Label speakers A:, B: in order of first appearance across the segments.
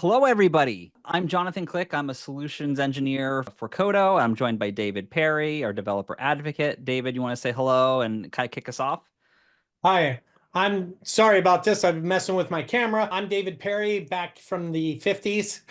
A: Hello, everybody. I'm Jonathan Click. I'm a solutions engineer for Qodo. I'm joined by David Perry, our developer advocate. David, you want to say hello and kind of kick us off?
B: Hi, I'm sorry about this. I've been messing with my camera. I'm David Perry, back from the 50s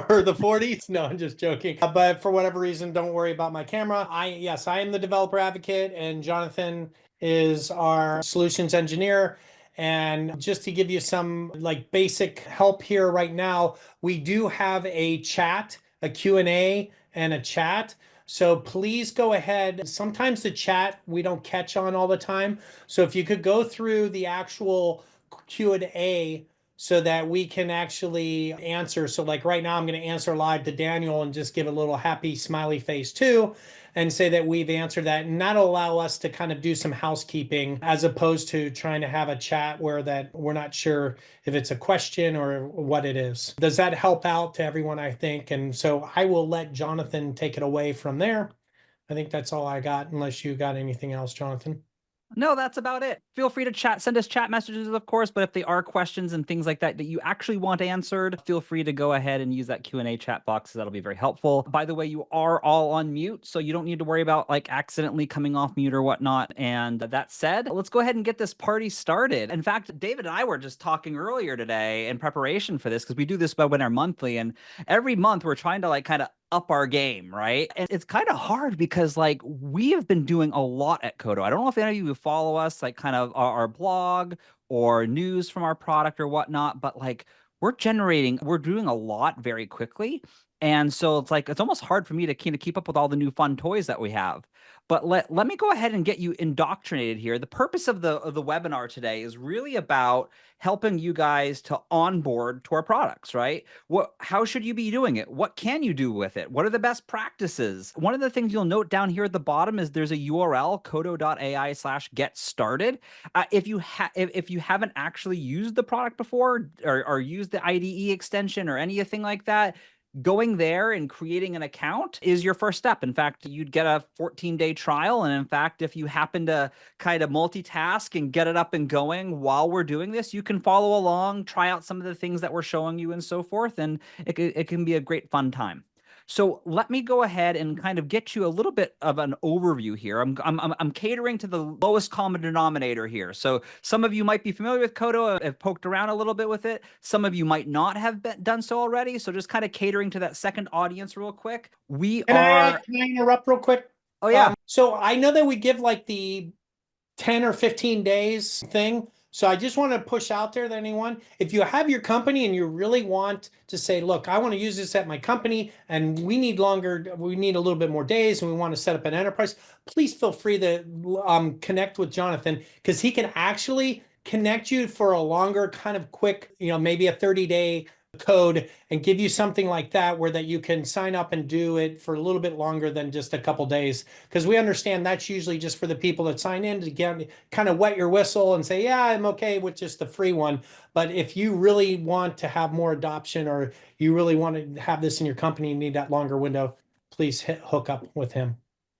B: or the 40s. No, I'm just joking. But for whatever reason, don't worry about my camera. Yes, I am the developer advocate, and Jonathan is our solutions engineer. And just to give you some like basic help here right now, we do have a chat, a Q&A and a chat. So please go ahead. Sometimes the chat we don't catch on all the time. So if you could go through the actual Q&A so that we can actually answer. So like right now, I'm going to answer live to Daniel and just give a little happy smiley face too, and say that we've answered that. And that'll allow us to kind of do some housekeeping as opposed to trying to have a chat where that we're not sure if it's a question or what it is. Does that help out to everyone, I think? And so I will let Jonathan take it away from there. I think that's all I got, unless you got anything else, Jonathan.
A: No, that's about it. Feel free to send us chat messages, of course, but if they are questions and things like that that you actually want answered, feel free to go ahead and use that Q&A chat box. That'll be very helpful. By the way, you are all on mute, so you don't need to worry about like accidentally coming off mute or whatnot. And that said, let's go ahead and get this party started. In fact, David and I were just talking earlier today in preparation for this because we do this webinar monthly, and every month we're trying to like kind of up our game, right? And it's kind of hard because like we have been doing a lot at Qodo. I don't know if any of you follow us, like kind of our blog or news from our product or whatnot, but like we're doing a lot very quickly. And so it's like it's almost hard for me to kind of keep up with all the new fun toys that we have. But let me go ahead and get you indoctrinated here. The purpose of the webinar today is really about helping you guys to onboard to our products, right? How should you be doing it? What can you do with it? What are the best practices? One of the things you'll note down here at the bottom is there's a URL, qodo.ai/get started. If you haven't actually used the product before or used the IDE extension or anything like that, going there and creating an account is your first step. In fact, you'd get a 14-day trial. And in fact, if you happen to kind of multitask and get it up and going while we're doing this, you can follow along, try out some of the things that we're showing you and so forth. And it can be a great fun time. So let me go ahead and kind of get you a little bit of an overview here. I'm catering to the lowest common denominator here. So some of you might be familiar with Qodo, have poked around a little bit with it. Some of you might not have done so already. So just kind of catering to that second audience real quick. We are.
B: Can I interrupt real quick?
A: Oh yeah.
B: So I know that we give like the 10 or 15 days thing. So I just want to push out there to anyone. If you have your company and you really want to say, look, I want to use this at my company and we need a little bit more days and we want to set up an enterprise, please feel free to connect with Jonathan because he can actually connect you for a longer kind of quick, maybe a 30-day code and give you something like that where that you can sign up and do it for a little bit longer than just a couple days, because we understand that's usually just for the people that sign in to get kind of wet your whistle and say, yeah, I'm okay with just the free one. But if you really want to have more adoption or you really want to have this in your company and need that longer window, please hook up with him.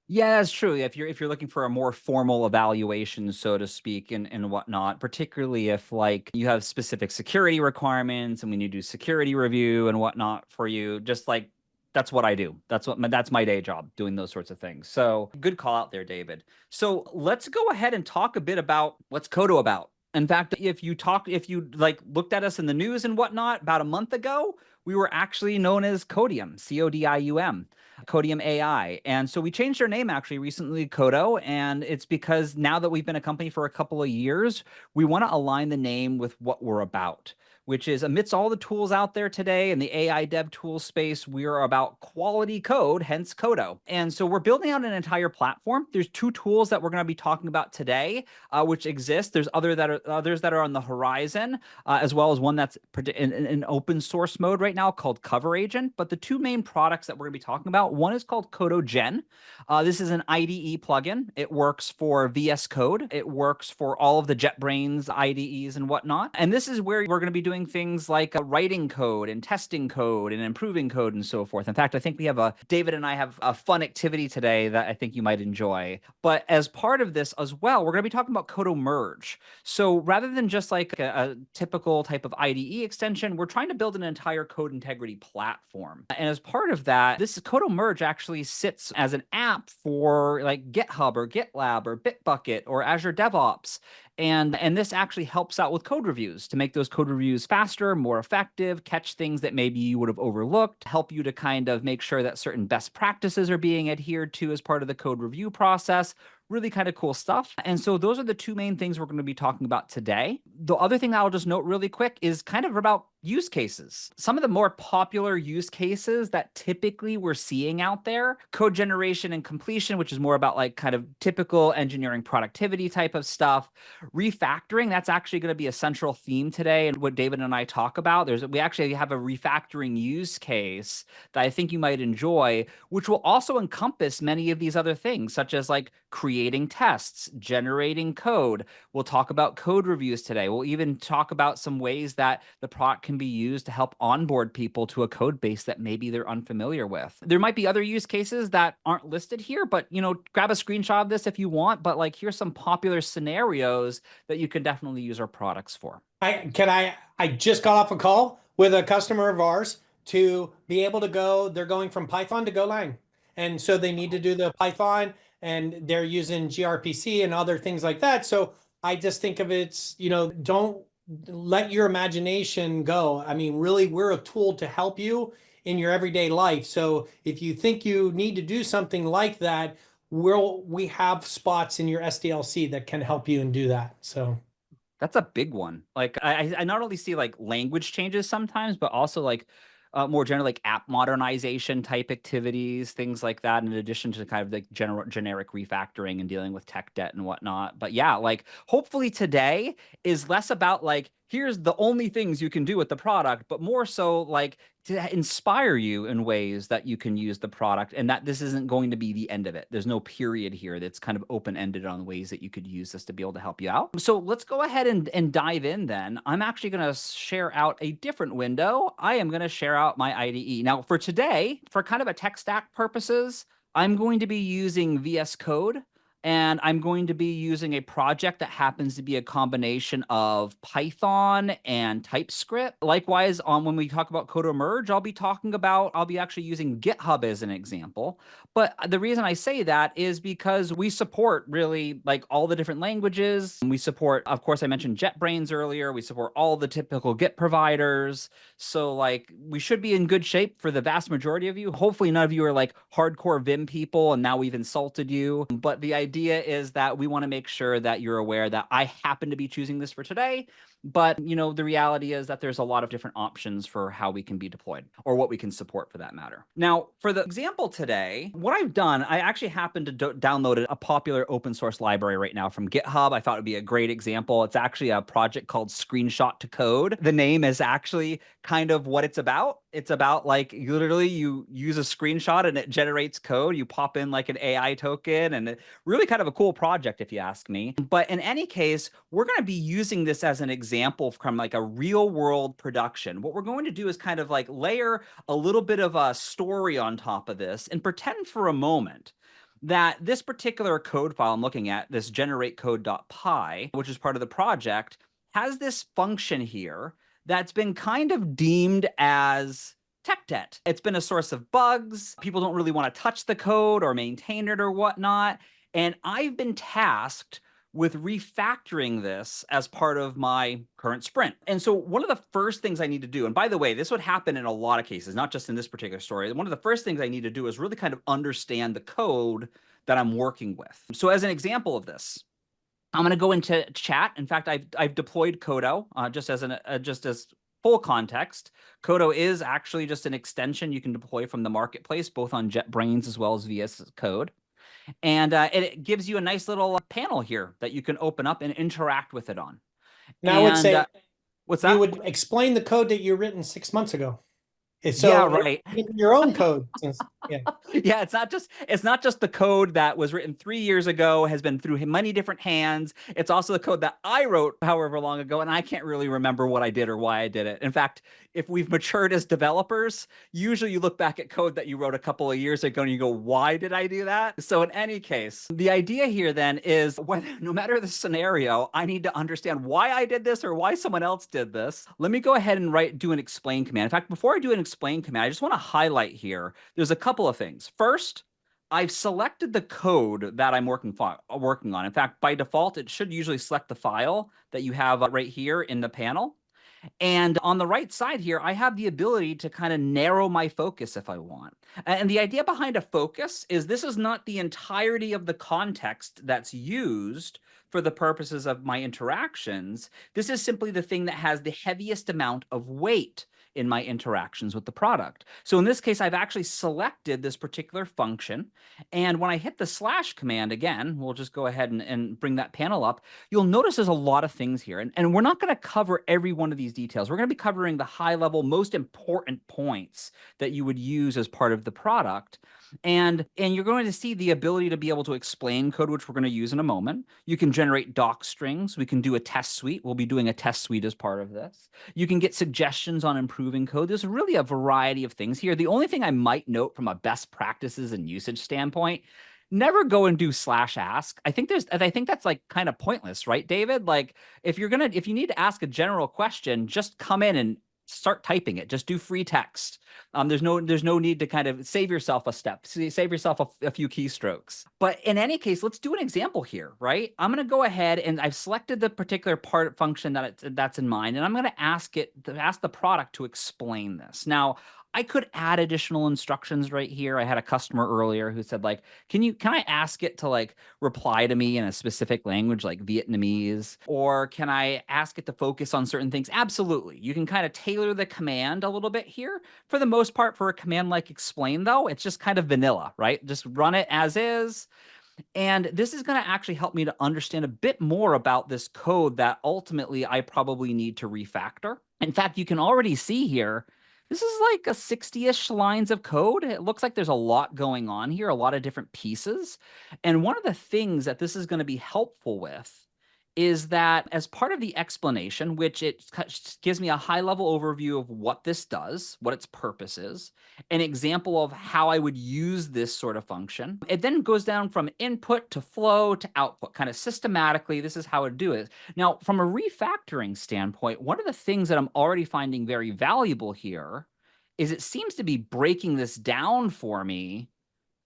A: Yeah, that's true. If you're looking for a more formal evaluation, so to speak, and whatnot, particularly if like you have specific security requirements and we need to do security review and whatnot for you, just like that's what I do. That's my day job, doing those sorts of things. So good call out there, David. So let's go ahead and talk a bit about what's Qodo about. In fact, if you like looked at us in the news and whatnot about a month ago, we were actually known as Codium, Codium. Codium AI. And so we changed our name actually recently, Qodo, and it's because now that we've been a company for a couple of years, we want to align the name with what we're about, which is amidst all the tools out there today in the AI dev tool space, we are about quality code, hence Qodo. And so we're building out an entire platform. There's two tools that we're going to be talking about today, which exist. There's others that are on the horizon, as well as one that's in open source mode right now called Cover Agent. But the two main products that we're going to be talking about, one is called Qodo Gen. This is an IDE plugin. It works for VS Code. It works for all of the JetBrains IDEs and whatnot. And this is where we're going to be doing doing things like writing code and testing code and improving code and so forth. In fact, I think David and I have a fun activity today that I think you might enjoy. But as part of this as well, we're going to be talking about Qodo merge. So rather than just like a typical type of IDE extension, we're trying to build an entire code integrity platform. And as part of that, this Qodo merge actually sits as an app for like GitHub or GitLab or Bitbucket or Azure DevOps. And this actually helps out with code reviews to make those code reviews faster, more effective, catch things that maybe you would have overlooked, help you to kind of make sure that certain best practices are being adhered to as part of the code review process. Really kind of cool stuff. And so those are the two main things we're going to be talking about today. The other thing that I'll just note really quick is kind of about use cases. Some of the more popular use cases that typically we're seeing out there, code generation and completion, which is more about like kind of typical engineering productivity type of stuff. Refactoring, that's actually going to be a central theme today and what David and I talk about. We actually have a refactoring use case that I think you might enjoy, which will also encompass many of these other things, such as like creating tests, generating code. We'll talk about code reviews today. We'll even talk about some ways that the product can be used to help onboard people to a code base that maybe they're unfamiliar with. There might be other use cases that aren't listed here, but grab a screenshot of this if you want. But like, here's some popular scenarios that you can definitely use our products for.
B: I just got off a call with a customer of ours to be able to go, they're going from Python to Golang. And so they need to do the Python and they're using gRPC and other things like that. So I just think of it's, don't let your imagination go. I mean, really, we're a tool to help you in your everyday life. So if you think you need to do something like that, we have spots in your SDLC that can help you and do that. So
A: that's a big one. Like I not only see like language changes sometimes, but also like more generally like app modernization type activities, things like that, in addition to kind of like generic refactoring and dealing with tech debt and whatnot. But yeah, like hopefully today is less about like, here's the only things you can do with the product, but more so like to inspire you in ways that you can use the product and that this isn't going to be the end of it. There's no period here that's kind of open-ended on ways that you could use this to be able to help you out. So let's go ahead and dive in then. I'm actually going to share out a different window. I am going to share out my IDE. Now for today, for kind of a tech stack purposes, I'm going to be using VS Code. And I'm going to be using a project that happens to be a combination of Python and TypeScript. Likewise, when we talk about Qodo merge, I'll be actually using GitHub as an example. But the reason I say that is because we support really like all the different languages. We support, of course, I mentioned JetBrains earlier. We support all the typical Git providers. So like we should be in good shape for the vast majority of you. Hopefully none of you are like hardcore Vim people and now we've insulted you. But the idea is that we want to make sure that you're aware that I happen to be choosing this for today. But, the reality is that there's a lot of different options for how we can be deployed or what we can support for that matter. Now, for the example today, what I've done, I actually happened to download a popular open source library right now from GitHub. I thought it would be a great example. It's actually a project called Screenshot to Code. The name is actually kind of what it's about. It's about like literally you use a screenshot and it generates code. You pop in like an AI token and really kind of a cool project if you ask me. But in any case, we're going to be using this as an example from like a real world production. What we're going to do is kind of like layer a little bit of a story on top of this and pretend for a moment that this particular code file I'm looking at, this generatecode.py, which is part of the project, has this function here that's been kind of deemed as tech debt. It's been a source of bugs. People don't really want to touch the code or maintain it or whatnot. And I've been tasked with refactoring this as part of my current sprint. And so one of the first things I need to do, and by the way, this would happen in a lot of cases, not just in this particular story. One of the first things I need to do is really kind of understand the code that I'm working with. So as an example of this, I'm going to go into chat. In fact, I've deployed Qodo just as full context. Qodo is actually just an extension you can deploy from the marketplace, both on JetBrains as well as VS Code. And it gives you a nice little panel here that you can open up and interact with it on.
B: Now I would say,
A: what's that?
B: you would explain the code that you written 6 months ago.
A: Yeah,
B: So
A: right.
B: in your own code, yeah.
A: Yeah, it's not just the code that was written 3 years ago, has been through many different hands. It's also the code that I wrote however long ago, and I can't really remember what I did or why I did it. In fact, if we've matured as developers, usually you look back at code that you wrote a couple of years ago and you go, why did I do that? So in any case, the idea here then is whether, no matter the scenario, I need to understand why I did this or why someone else did this. Let me go ahead and do an explain command. In fact, before I do an explain command, I just want to highlight here, there's a couple of things. First, I've selected the code that I'm working on. In fact, by default, it should usually select the file that you have right here in the panel. And on the right side here, I have the ability to kind of narrow my focus if I want. And the idea behind a focus is this is not the entirety of the context that's used for the purposes of my interactions. This is simply the thing that has the heaviest amount of weight in my interactions with the product. So in this case, I've actually selected this particular function. And when I hit the slash command again, we'll just go ahead and bring that panel up. You'll notice there's a lot of things here. And we're not going to cover every one of these details. We're going to be covering the high level, most important points that you would use as part of the product. And you're going to see the ability to be able to explain code, which we're going to use in a moment. You can generate doc strings. We can do a test suite. We'll be doing a test suite as part of this. You can get suggestions on improving code. There's really a variety of things here. The only thing I might note from a best practices and usage standpoint, never go and do slash ask. I think that's like kind of pointless, right, David? Like if you need to ask a general question, just come in and start typing it. Just do free text. There's no need to kind of save yourself a step, save yourself a few keystrokes. But in any case, let's do an example here, right? I'm going to go ahead and I've selected the particular part function that's in mind, and I'm going to ask the product to explain this. Now, I could add additional instructions right here. I had a customer earlier who said, like, can I ask it to like reply to me in a specific language like Vietnamese? Or can I ask it to focus on certain things? Absolutely. You can kind of tailor the command a little bit here. For the most part, for a command like explain, though, it's just kind of vanilla, right? Just run it as is. And this is going to actually help me to understand a bit more about this code that ultimately I probably need to refactor. In fact, you can already see here, this is like a 60-ish lines of code. It looks like there's a lot going on here, a lot of different pieces. And one of the things that this is going to be helpful with is that as part of the explanation, which it gives me a high-level overview of what this does, what its purpose is, an example of how I would use this sort of function. It then goes down from input to flow to output, kind of systematically. This is how I would do it. Now, from a refactoring standpoint, one of the things that I'm already finding very valuable here is it seems to be breaking this down for me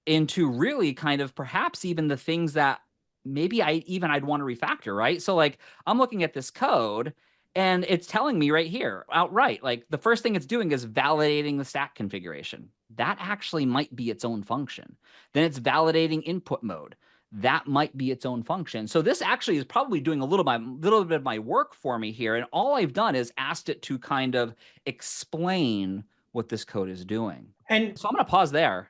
A: into really kind of perhaps even the things that maybe I'd want to refactor, right? So like I'm looking at this code and it's telling me right here outright, like the first thing it's doing is validating the stack configuration. That actually might be its own function. Then it's validating input mode. That might be its own function. So this actually is probably doing a little bit of my work for me here. And all I've done is asked it to kind of explain what this code is doing.
B: And
A: So I'm going to pause there.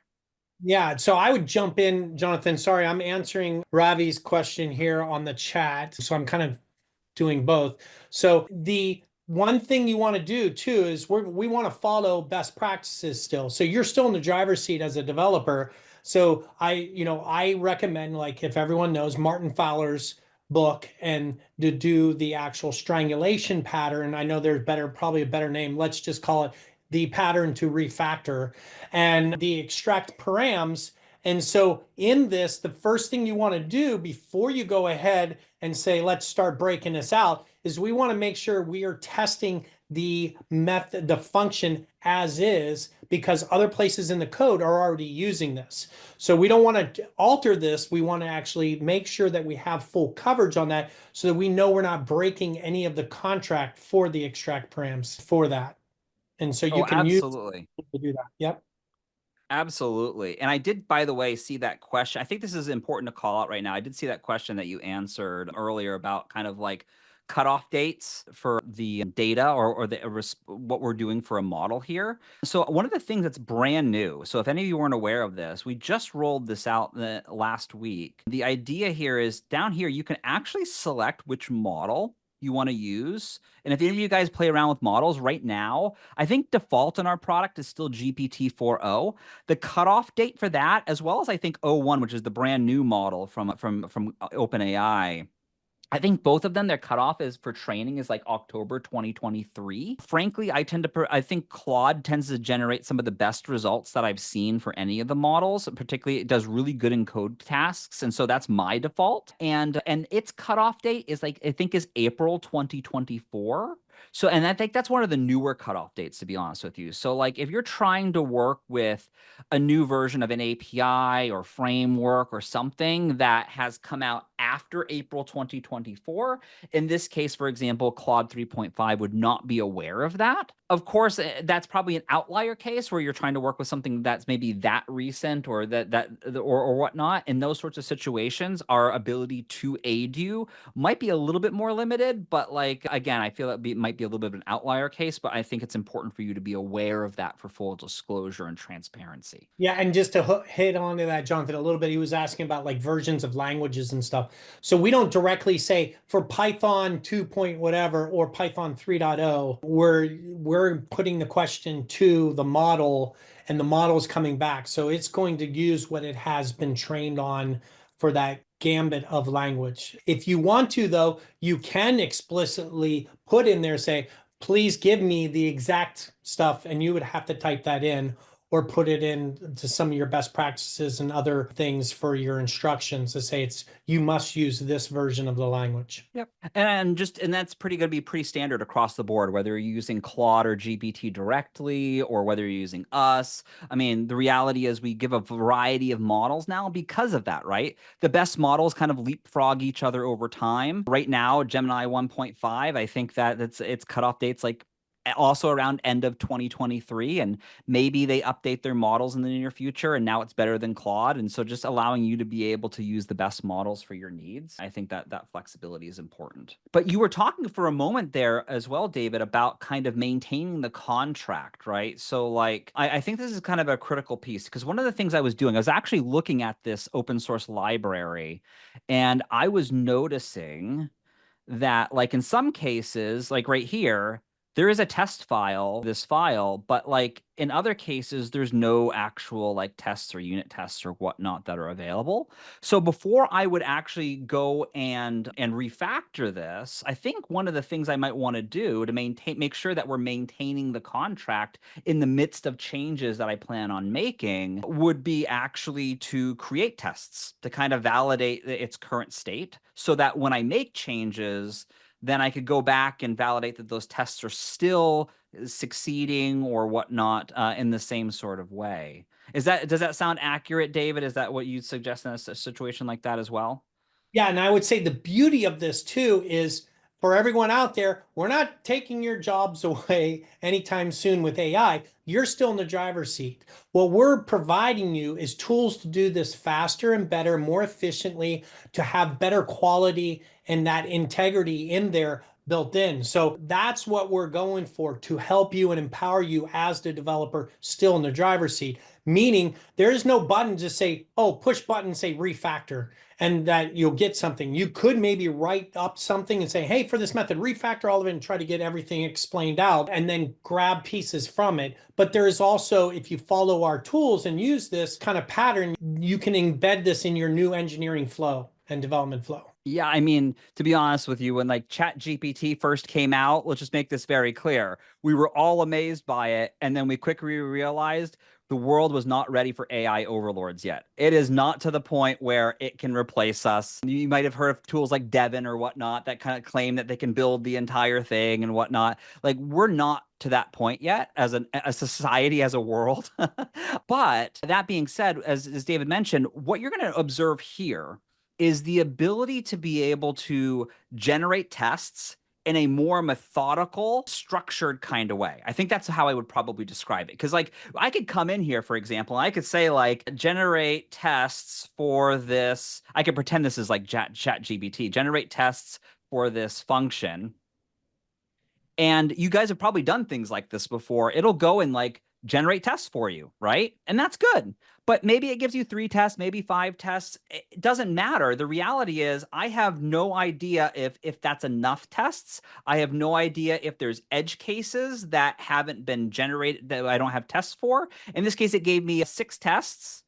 B: yeah, so I would jump in, Jonathan. Sorry, I'm answering Ravi's question here on the chat. So I'm kind of doing both. So the one thing you want to do too is we want to follow best practices still. So you're still in the driver's seat as a developer. So I recommend, like, if everyone knows Martin Fowler's book and to do the actual strangulation pattern. I know there's probably a better name. Let's just call it the pattern to refactor and the extract params. And so in this, the first thing you want to do before you go ahead and say, let's start breaking this out, is we want to make sure we are testing the method, the function as is, because other places in the code are already using this. So we don't want to alter this. We want to actually make sure that we have full coverage on that so that we know we're not breaking any of the contract for the extract params for that. And so you
A: Oh,
B: can use
A: absolutely.
B: to do that. Yep.
A: Absolutely. And I did, by the way, see that question. I think this is important to call out right now. I did see that question that you answered earlier about kind of like cutoff dates for the data or what we're doing for a model here. So one of the things that's brand new, so if any of you weren't aware of this, we just rolled this out last week. The idea here is down here, you can actually select which model you want to use. And if any of you guys play around with models right now, I think default in our product is still GPT 4.0. The cutoff date for that, as well as I think O1, which is the brand new model from OpenAI, I think both of them, their cutoff is for training is like October 2023. Frankly, I think Claude tends to generate some of the best results that I've seen for any of the models. Particularly, it does really good in code tasks, and so that's my default. And its cutoff date is like I think is April 2024. So, and I think that's one of the newer cutoff dates, to be honest with you. So, like, if you're trying to work with a new version of an API or framework or something that has come out after April 2024. In this case, for example, Claude 3.5 would not be aware of that. Of course, that's probably an outlier case where you're trying to work with something that's maybe that recent or or whatnot. In those sorts of situations, our ability to aid you might be a little bit more limited. But like again, I feel that might be a little bit of an outlier case. But I think it's important for you to be aware of that for full disclosure and transparency.
B: Yeah, and just to hit on to that, Jonathan, a little bit, he was asking about like versions of languages and stuff. So we don't directly say for Python 2 point whatever or Python 3.0, we're putting the question to the model and the model's coming back. So it's going to use what it has been trained on for that gambit of language. If you want to, though, you can explicitly put in there, say, please give me the exact stuff, and you would have to type that in or put it into some of your best practices and other things for your instructions to say it's you must use this version of the language.
A: Yep. And that's pretty going to be pretty standard across the board, whether you're using Claude or GPT directly or whether you're using us. I mean, the reality is we give a variety of models now because of that, right? The best models kind of leapfrog each other over time. Right now, Gemini 1.5, I think that its cutoff date's like also around end of 2023, and maybe they update their models in the near future and now it's better than Claude. And so just allowing you to be able to use the best models for your needs, I think that flexibility is important. But you were talking for a moment there as well, David, about kind of maintaining the contract, right? So like I think this is kind of a critical piece because one of the things I was doing, I was actually looking at this open source library and I was noticing that like in some cases, like right here, there is a test file, this file, but like in other cases, there's no actual like tests or unit tests or whatnot that are available. So before I would actually go and refactor this, I think one of the things I might want to do to make sure that we're maintaining the contract in the midst of changes that I plan on making would be actually to create tests to kind of validate its current state so that when I make changes, then I could go back and validate that those tests are still succeeding or whatnot in the same sort of way. Does that sound accurate, David? Is that what you'd suggest in a situation like that as well?
B: Yeah, and I would say the beauty of this too is for everyone out there, we're not taking your jobs away anytime soon with AI. You're still in the driver's seat. What we're providing you is tools to do this faster and better, more efficiently, to have better quality and that integrity in there built in. So that's what we're going for, to help you and empower you as the developer still in the driver's seat. Meaning there is no button to say, oh, push button, say refactor, and that you'll get something. You could maybe write up something and say, hey, for this method, refactor all of it and try to get everything explained out and then grab pieces from it. But there is also, if you follow our tools and use this kind of pattern, you can embed this in your new engineering flow and development flow.
A: Yeah, I mean, to be honest with you, when like Chat GPT first came out, let's just make this very clear. We were all amazed by it, and then we quickly realized the world was not ready for AI overlords yet. It is not to the point where it can replace us. You might have heard of tools like Devin or whatnot that kind of claim that they can build the entire thing and whatnot. Like, we're not to that point yet as a society, as a world. But that being said, as David mentioned, what you're going to observe here is the ability to be able to generate tests in a more methodical, structured kind of way. I think that's how I would probably describe it. Because like I could come in here, for example, and I could say like generate tests for this. I could pretend this is like chat GPT, generate tests for this function. And you guys have probably done things like this before. It'll go and like generate tests for you, right? And that's good. But maybe it gives you 3 tests, maybe 5 tests. It doesn't matter. The reality is I have no idea if that's enough tests. I have no idea if there's edge cases that haven't been generated that I don't have tests for. In this case, it gave me 6 tests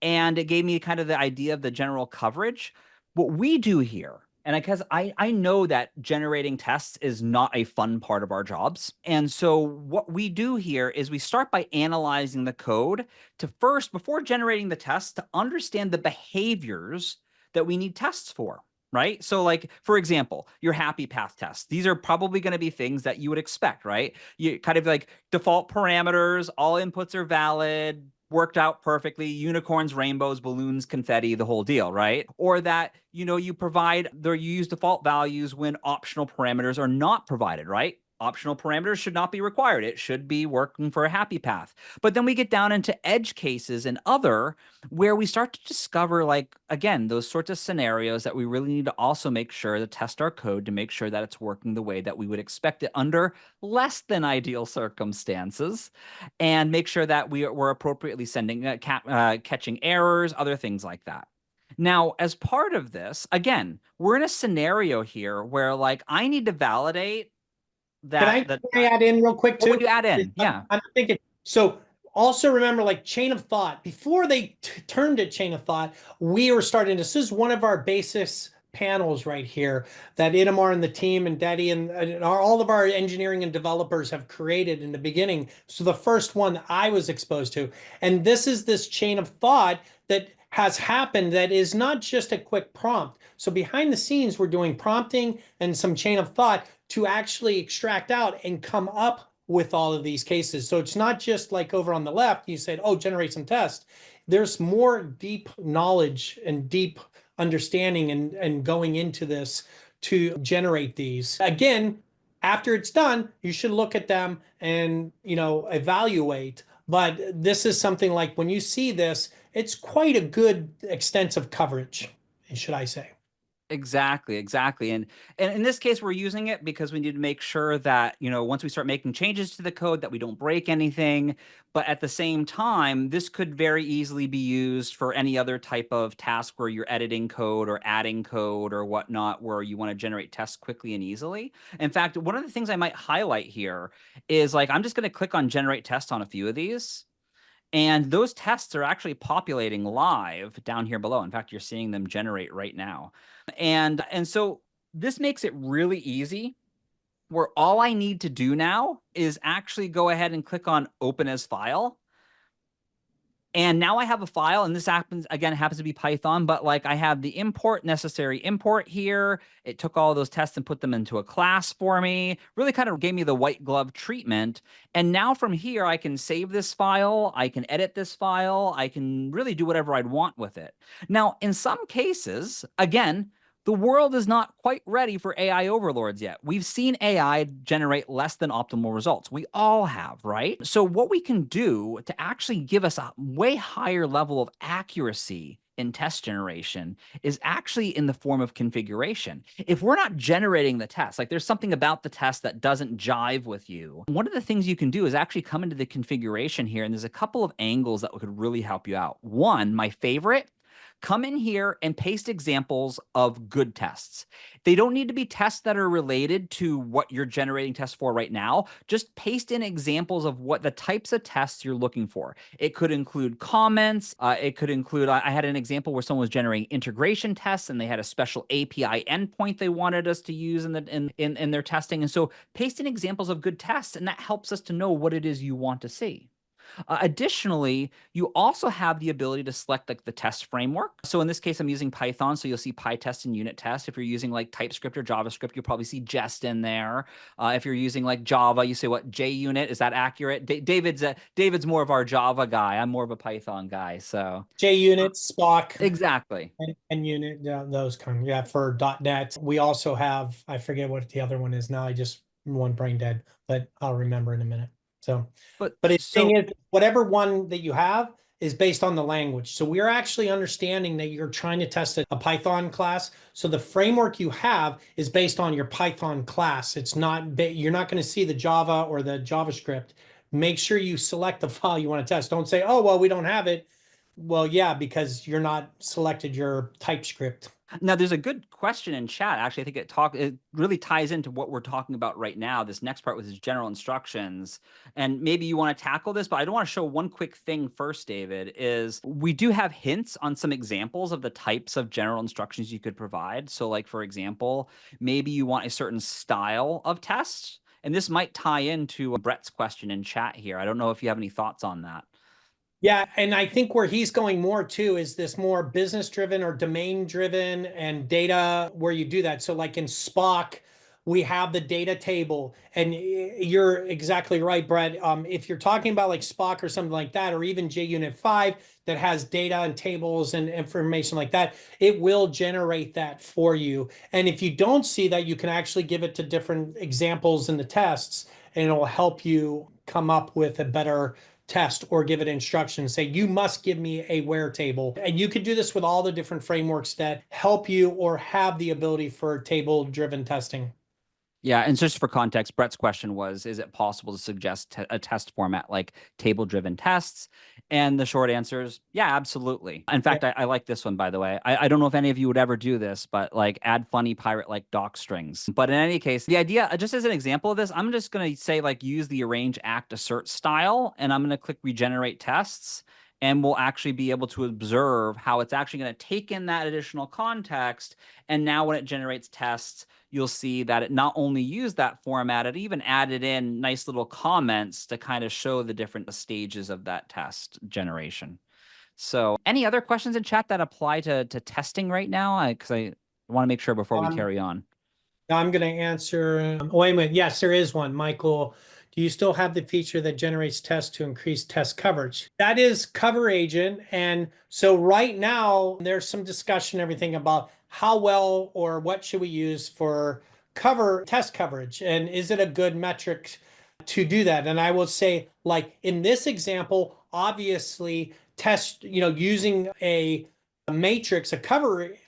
A: and it gave me kind of the idea of the general coverage. What we do here, and because I know that generating tests is not a fun part of our jobs. And so what we do here is we start by analyzing the code to first, before generating the tests, to understand the behaviors that we need tests for. Right. So, like, for example, your happy path tests. These are probably going to be things that you would expect, right? You kind of like default parameters, all inputs are valid, worked out perfectly, unicorns, rainbows, balloons, confetti, the whole deal, right? Or that, you provide you use default values when optional parameters are not provided, right? Optional parameters should not be required. It should be working for a happy path. But then we get down into edge cases and other where we start to discover, like, again, those sorts of scenarios that we really need to also make sure to test our code to make sure that it's working the way that we would expect it under less than ideal circumstances, and make sure that we're appropriately sending catching errors, other things like that. Now, as part of this, again, we're in a scenario here where, like, I need to validate that
B: Can I add in real quick
A: what would
B: too?
A: you add in? Yeah.
B: I'm thinking, so also remember, like, chain of thought, before they turned it chain of thought, we were starting, this is one of our basis panels right here that Itamar and the team and Daddy and all of our engineering and developers have created in the beginning. So the first one I was exposed to, and this is this chain of thought that has happened that is not just a quick prompt. So behind the scenes, we're doing prompting and some chain of thought to actually extract out and come up with all of these cases. So it's not just like over on the left, you said, oh, generate some tests. There's more deep knowledge and deep understanding and going into this to generate these. Again, after it's done, you should look at them and, evaluate. But this is something like when you see this, it's quite a good extensive coverage, should I say.
A: Exactly. And in this case, we're using it because we need to make sure that, once we start making changes to the code, that we don't break anything. But at the same time, this could very easily be used for any other type of task where you're editing code or adding code or whatnot, where you want to generate tests quickly and easily. In fact, one of the things I might highlight here is, like, I'm just going to click on generate test on a few of these. And those tests are actually populating live down here below. In fact, you're seeing them generate right now. And so this makes it really easy, where all I need to do now is actually go ahead and click on open as file. And now I have a file, and this happens to be Python, but, like, I have the necessary import here. It took all those tests and put them into a class for me, really kind of gave me the white glove treatment. And now from here, I can save this file, I can edit this file, I can really do whatever I'd want with it. Now, in some cases, again, the world is not quite ready for AI overlords yet. We've seen AI generate less than optimal results. We all have, right? So what we can do to actually give us a way higher level of accuracy in test generation is actually in the form of configuration. If we're not generating the test, like, there's something about the test that doesn't jive with you, one of the things you can do is actually come into the configuration here, and there's a couple of angles that could really help you out. One, my favorite, come in here and paste examples of good tests. They don't need to be tests that are related to what you're generating tests for right now. Just paste in examples of what the types of tests you're looking for. It could include comments. It could include, I had an example where someone was generating integration tests and they had a special API endpoint they wanted us to use in their testing. And so paste in examples of good tests, and that helps us to know what it is you want to see. Additionally, you also have the ability to select, like, the test framework. So in this case, I'm using Python, so you'll see PyTest and unit test. If you're using, like, TypeScript or JavaScript, you'll probably see Jest in there. If you're using, like, Java, you say what, JUnit? Is that accurate? David's more of our Java guy. I'm more of a Python guy. So
B: JUnit, Spock,
A: exactly.
B: and unit, those kind. Yeah, for .NET. We also have, I forget what the other one is now. I just one brain dead, but I'll remember in a minute. So,
A: But
B: but the
A: so
B: thing is, whatever one that you have is based on the language. So we're actually understanding that you're trying to test a Python class. So the framework you have is based on your Python class. It's not, you're not going to see the Java or the JavaScript make sure you select the file you want to test. Don't say, oh, well, we don't have it. Well, yeah, because you're not selected your TypeScript.
A: Now, there's a good question in chat. Actually, I think it really ties into what we're talking about right now. This next part with his general instructions, and maybe you want to tackle this, but I do want to show one quick thing first, David. Is we do have hints on some examples of the types of general instructions you could provide. So, like for example, maybe you want a certain style of test, and this might tie into Brett's question in chat here. I don't know if you have any thoughts on that.
B: Yeah, and I think where he's going more too is this more business driven or domain driven and data where you do that. So like in Spock, we have the data table, and you're exactly right, Brett. If you're talking about like Spock or something like that, or even JUnit 5 that has data and tables and information like that, it will generate that for you. And if you don't see that, you can actually give it to different examples in the tests, and it'll help you come up with a better test or give it instructions. Say, you must give me a where table. And you could do this with all the different frameworks that help you or have the ability for table driven testing.
A: Yeah, and just for context, Brett's question was, is it possible to suggest a test format like table-driven tests? And the short answer is, yeah, absolutely. In fact, I like this one, by the way. I don't know if any of you would ever do this, but like add funny pirate-like doc strings. But in any case, the idea, just as an example of this, I'm just going to say like use the arrange, act, assert style, and I'm going to click regenerate tests. And we'll actually be able to observe how it's actually going to take in that additional context. And now when it generates tests, you'll see that it not only used that format, it even added in nice little comments to kind of show the different stages of that test generation. So any other questions in chat that apply to testing right now? Because I want to make sure before we carry on.
B: I'm going to answer. Wait a minute. Yes, there is one. Michael, do you still have the feature that generates tests to increase test coverage? That is Cover Agent. And so right now, there's some discussion, everything about how well or what should we use for test coverage. And is it a good metric to do that? And I will say, like in this example, obviously, using a matrix, a coverage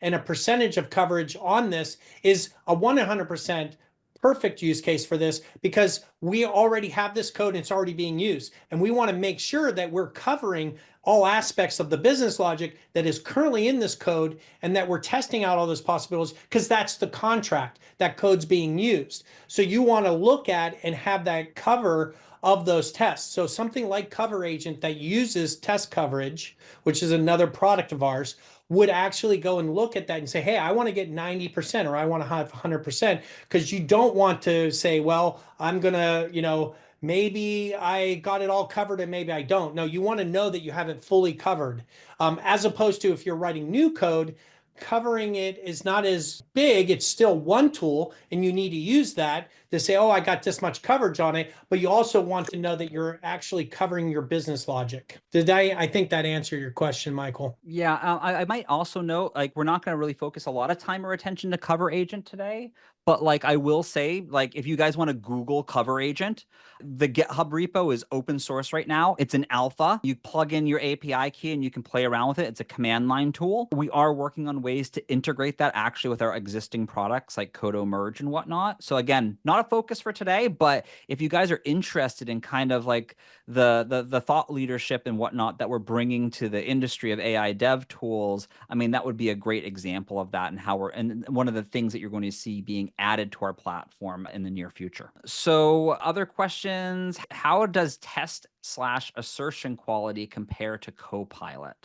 B: and a percentage of coverage on this is a 100% perfect use case for this, because we already have this code and it's already being used. And we want to make sure that we're covering all aspects of the business logic that is currently in this code, and that we're testing out all those possibilities, because that's the contract, that code's being used. So you want to look at and have that cover of those tests. So something like Cover Agent that uses test coverage, which is another product of ours, would actually go and look at that and say, hey, I want to get 90% or I want to have 100%, because you don't want to say, well, I'm going to, maybe I got it all covered and maybe I don't. No, you want to know that you have it fully covered. As opposed to if you're writing new code, covering it is not as big. It's still one tool, and you need to use that to say, oh, I got this much coverage on it. But you also want to know that you're actually covering your business logic. I think that answered your question, Michael.
A: Yeah, I might also note, like, we're not going to really focus a lot of time or attention to Cover Agent today, but like I will say, like, if you guys want to Google Cover Agent, the GitHub repo is open source right now. It's an alpha. You plug in your API key and you can play around with it. It's a command line tool. We are working on ways to integrate that actually with our existing products like Qodo Merge and whatnot. So again, not a focus for today, but if you guys are interested in kind of like the thought leadership and whatnot that we're bringing to the industry of AI dev tools, I mean, that would be a great example of that, and how and one of the things that you're going to see being added to our platform in the near future. So other questions, how does test/assertion quality compare to Copilot?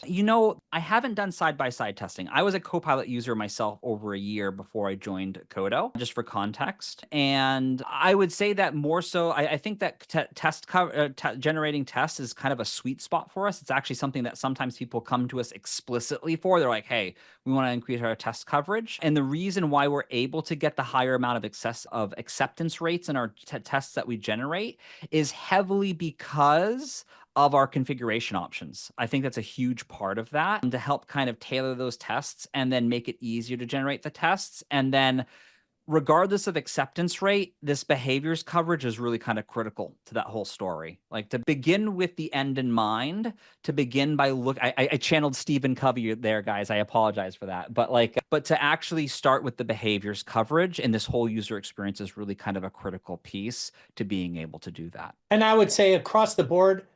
A: I haven't done side-by-side testing. I was a Copilot user myself over a year before I joined Qodo, just for context. And I would say that more so, I think that generating tests is kind of a sweet spot for us. It's actually something that sometimes people come to us explicitly for. They're like, hey, we want to increase our test coverage. And the reason why we're able to get the higher amount of acceptance rates in our tests that we generate is heavily because of our configuration options. I think that's a huge part of that, and to help kind of tailor those tests and then make it easier to generate the tests. And then regardless of acceptance rate, this behaviors coverage is really kind of critical to that whole story. Like to begin with the end in mind, to begin by I channeled Stephen Covey there, guys. I apologize for that. But to actually start with the behaviors coverage and this whole user experience is really kind of a critical piece to being able to do that.
B: And I would say across the board,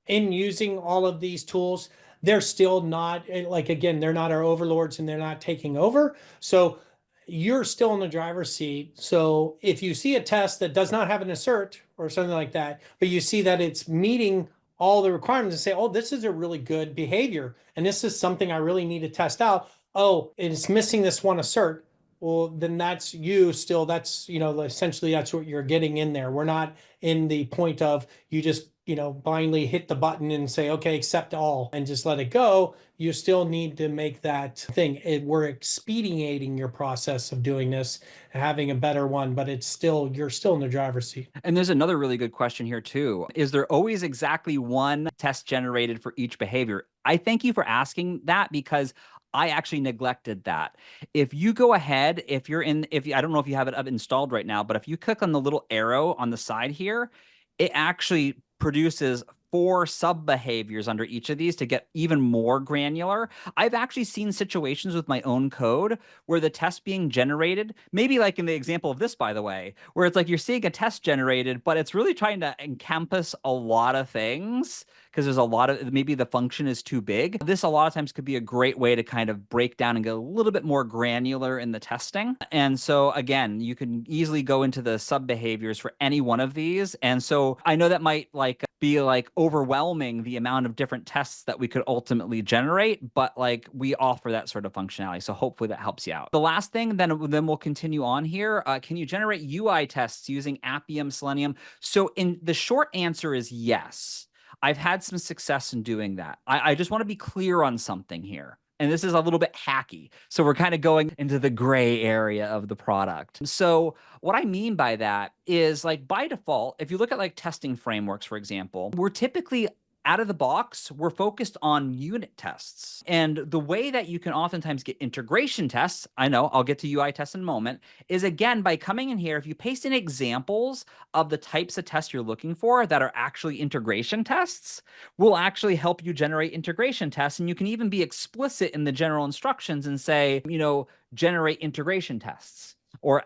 B: in using all of these tools, they're still not like, again, they're not our overlords and they're not taking over. So you're still in the driver's seat. So if you see a test that does not have an assert or something like that, but you see that it's meeting all the requirements and say, oh, this is a really good behavior. And this is something I really need to test out. Oh, it's missing this one assert. Well, then that's you still, that's, essentially that's what you're getting in there. We're not in the point of you just, blindly hit the button and say, okay, accept all and just let it go. You still need to make that thing. We're expediting your process of doing this, having a better one, but you're still in the driver's seat.
A: And there's another really good question here too. Is there always exactly one test generated for each behavior? I thank you for asking that because I actually neglected that. If you go ahead, I don't know if you have it up installed right now, but if you click on the little arrow on the side here, it actually produces 4 sub behaviors under each of these to get even more granular. I've actually seen situations with my own code where the test being generated, maybe like in the example of this, by the way, where it's like you're seeing a test generated, but it's really trying to encompass a lot of things because there's a lot of, maybe the function is too big. This a lot of times could be a great way to kind of break down and get a little bit more granular in the testing. And so again, you can easily go into the sub behaviors for any one of these. And so I know that might be overwhelming the amount of different tests that we could ultimately generate, but we offer that sort of functionality. So hopefully that helps you out. The last thing, then we'll continue on here. Can you generate UI tests using Appium, Selenium? So in the short answer is yes. I've had some success in doing that. I just want to be clear on something here. And this is a little bit hacky. So we're kind of going into the gray area of the product. So what I mean by that is by default, if you look at testing frameworks, for example, we're typically out of the box, we're focused on unit tests. And the way that you can oftentimes get integration tests, I know I'll get to UI tests in a moment, is again, by coming in here, if you paste in examples of the types of tests you're looking for that are actually integration tests, will actually help you generate integration tests. And you can even be explicit in the general instructions and say, generate integration tests or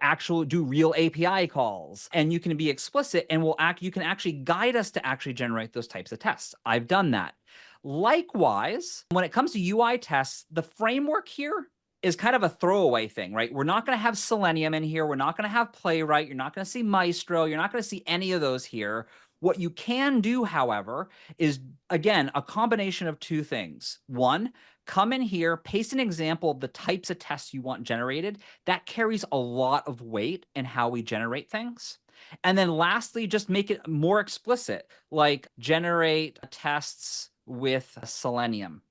A: do real API calls. And you can be explicit and you can actually guide us to actually generate those types of tests. I've done that. Likewise, when it comes to UI tests, the framework here is kind of a throwaway thing, right? We're not going to have Selenium in here. We're not going to have Playwright. You're not going to see Maestro. You're not going to see any of those here. What you can do, however, is, again, a combination of 2 things. One, come in here, paste an example of the types of tests you want generated. That carries a lot of weight in how we generate things. And then lastly, just make it more explicit, like generate tests with Selenium.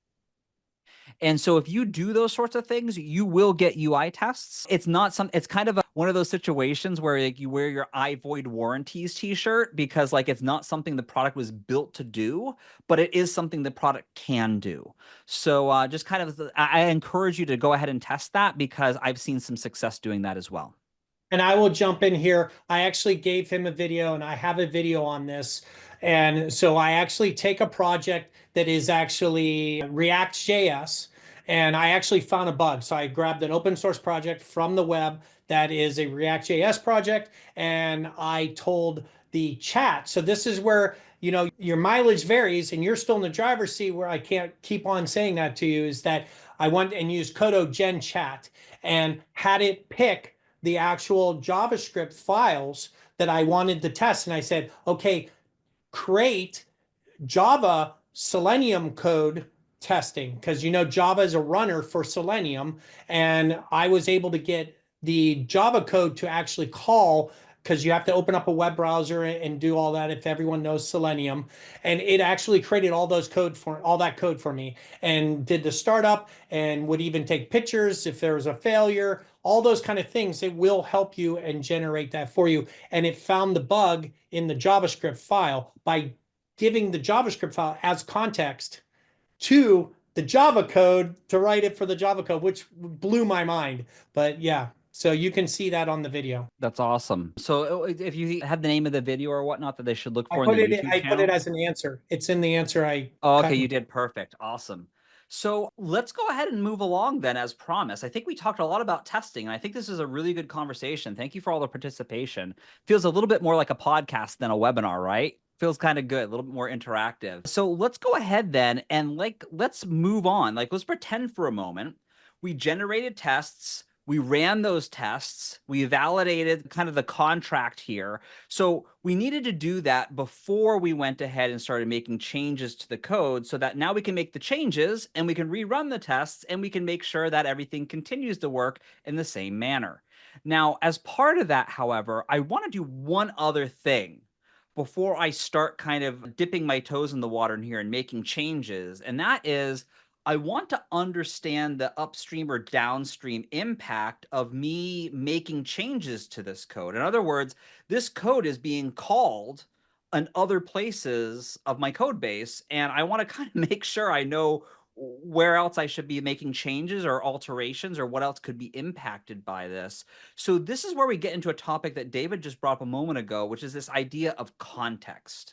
A: And so if you do those sorts of things, you will get UI tests. It's kind of one of those situations where you wear your I void warranties t-shirt because it's not something the product was built to do, but it is something the product can do. So just kind of, I encourage you to go ahead and test that because I've seen some success doing that as well.
B: And I will jump in here. I actually gave him a video and I have a video on this. And so I actually take a project that is actually React.js and I actually found a bug. So I grabbed an open source project from the web that is a React.js project and I told the chat. So this is where, your mileage varies and you're still in the driver's seat where I can't keep on saying that to you is that I went and used Qodo gen chat and had it pick the actual JavaScript files that I wanted to test. And I said, okay, create Java Selenium code testing because Java is a runner for Selenium. And I was able to get the Java code to actually call because you have to open up a web browser and do all that if everyone knows Selenium. And it actually created all that code for me and did the startup and would even take pictures if there was a failure, all those kind of things. It will help you and generate that for you. And it found the bug in the JavaScript file by giving the JavaScript file as context to the Java code to write it for the Java code, which blew my mind. But yeah. So you can see that on the video.
A: That's awesome. So if you have the name of the video or whatnot that they should look for in the YouTube
B: I put it
A: channel.
B: as an answer. It's in the answer I
A: Oh,
B: cut.
A: okay, you did perfect. Awesome. So let's go ahead and move along then as promised. I think we talked a lot about testing, and I think this is a really good conversation. Thank you for all the participation. Feels a little bit more like a podcast than a webinar, right? Feels kind of good, a little bit more interactive. So let's go ahead then and let's move on. Like let's pretend for a moment we generated tests, we ran those tests, we validated kind of the contract here. So we needed to do that before we went ahead and started making changes to the code so that now we can make the changes and we can rerun the tests and we can make sure that everything continues to work in the same manner. Now, as part of that, however, I want to do one other thing before I start kind of dipping my toes in the water in here and making changes. And that is I want to understand the upstream or downstream impact of me making changes to this code. In other words, this code is being called in other places of my code base, and I want to kind of make sure I know where else I should be making changes or alterations or what else could be impacted by this. So this is where we get into a topic that David just brought up a moment ago, which is this idea of context.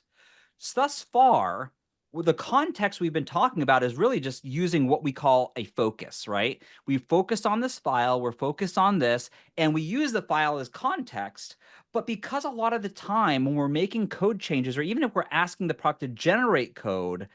A: So thus far, well, the context we've been talking about is really just using what we call a focus, right? We focused on this file, we're focused on this, and we use the file as context. But because a lot of the time when we're making code changes, or even if we're asking the product to generate code,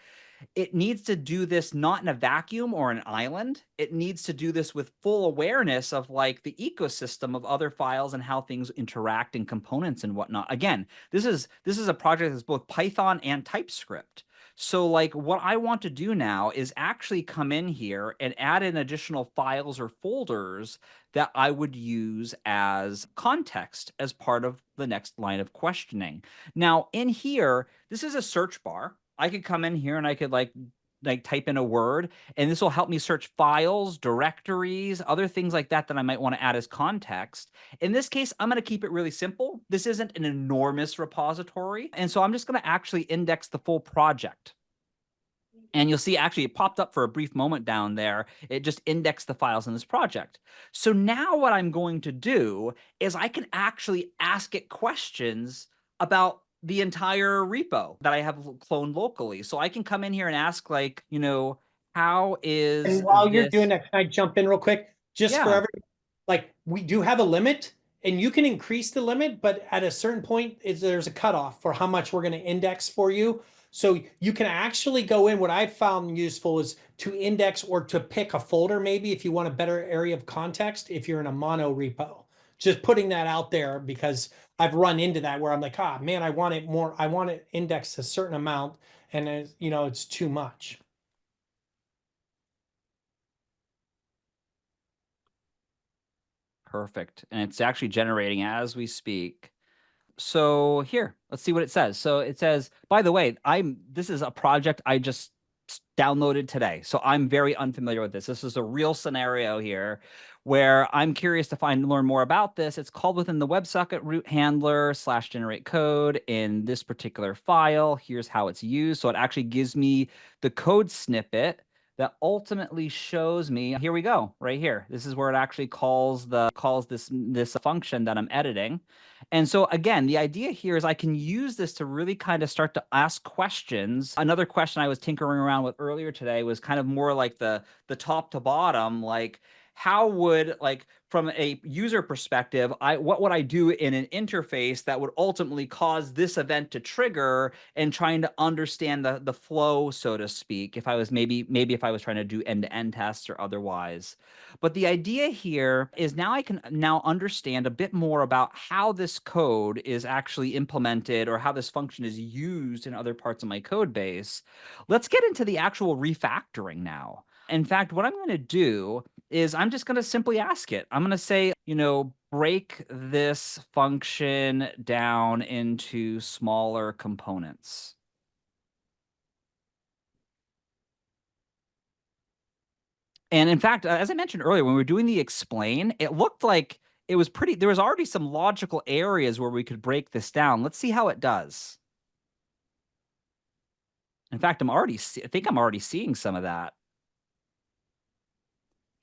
A: it needs to do this not in a vacuum or an island. It needs to do this with full awareness of like the ecosystem of other files and how things interact and components and whatnot. Again, this is a project that's both Python and TypeScript. So like what I want to do now is actually come in here and add in additional files or folders that I would use as context as part of the next line of questioning. Now in here, this is a search bar. I could come in here and I could like type in a word, and this will help me search files, directories, other things like that that I might want to add as context. In this case, I'm going to keep it really simple. This isn't an enormous repository, and so I'm just going to actually index the full project. And you'll see actually it popped up for a brief moment down there. It just indexed the files in this project. So now what I'm going to do is I can actually ask it questions about the entire repo that I have cloned locally. So I can come in here and ask like, how is
B: And while you're doing
A: this?
B: that, can I jump in real quick? Just for
A: Yeah.
B: every, like, we do have a limit and you can increase the limit, but at a certain point there's a cutoff for how much we're going to index for you. So you can actually go in. What I've found useful is to index or to pick a folder, maybe if you want a better area of context, if you're in a mono repo. Just putting that out there because I've run into that where I'm like, ah, man, I want it more. I want it indexed a certain amount, and it's too much.
A: Perfect. And it's actually generating as we speak. So here, let's see what it says. So it says, by the way, this is a project I just downloaded today. So I'm very unfamiliar with this. This is a real scenario here where I'm curious to learn more about this. It's called within the WebSocket root handler / generate code in this particular file. Here's how it's used. So it actually gives me the code snippet that ultimately shows me, here we go, right here. This is where it actually calls this function that I'm editing. And so again, the idea here is I can use this to really kind of start to ask questions. Another question I was tinkering around with earlier today was kind of more like the top to bottom, like how would, like, from a user perspective, what would I do in an interface that would ultimately cause this event to trigger, and trying to understand the flow, so to speak, if I was maybe if I was trying to do end-to-end tests or otherwise. But the idea here is now I can now understand a bit more about how this code is actually implemented or how this function is used in other parts of my code base. Let's get into the actual refactoring now. In fact, what I'm going to do is I'm just going to simply ask it. I'm going to say, break this function down into smaller components. And in fact, as I mentioned earlier, when we were doing the explain, it looked like there was already some logical areas where we could break this down. Let's see how it does. In fact, I think I'm already seeing some of that.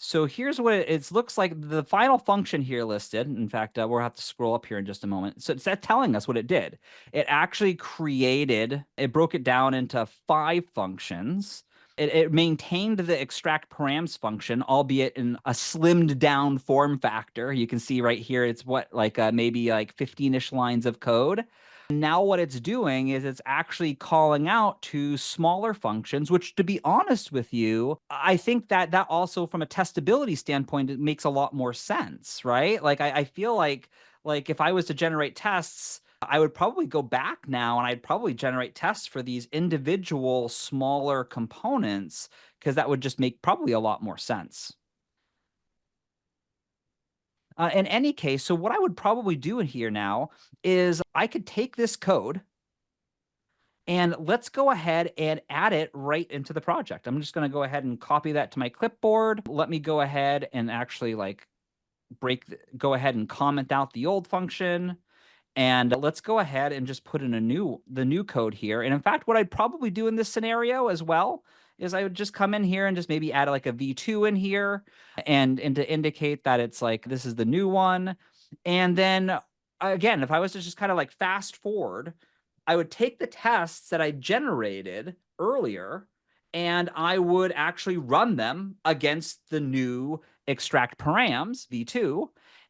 A: So here's what it looks like. The final function here listed. In fact, we'll have to scroll up here in just a moment. So it's telling us what it did. It actually it broke it down into 5 functions. It maintained the extract params function, albeit in a slimmed down form factor. You can see right here, it's what, like maybe like 15-ish lines of code. Now what it's doing is it's actually calling out to smaller functions, which, to be honest with you, I think that also from a testability standpoint, it makes a lot more sense, right? Like I feel like if I was to generate tests, I would probably go back now and I'd probably generate tests for these individual smaller components, because that would just make probably a lot more sense. In any case, so what I would probably do in here now is I could take this code and let's go ahead and add it right into the project. I'm just going to go ahead and copy that to my clipboard. Let me go ahead and actually like go ahead and comment out the old function. And let's go ahead and just put in the new code here. And in fact, what I'd probably do in this scenario as well is I would just come in here and just maybe add like a v2 in here and to indicate that it's like, this is the new one. And then again, if I was to just kind of like fast forward, I would take the tests that I generated earlier and I would actually run them against the new extract params v2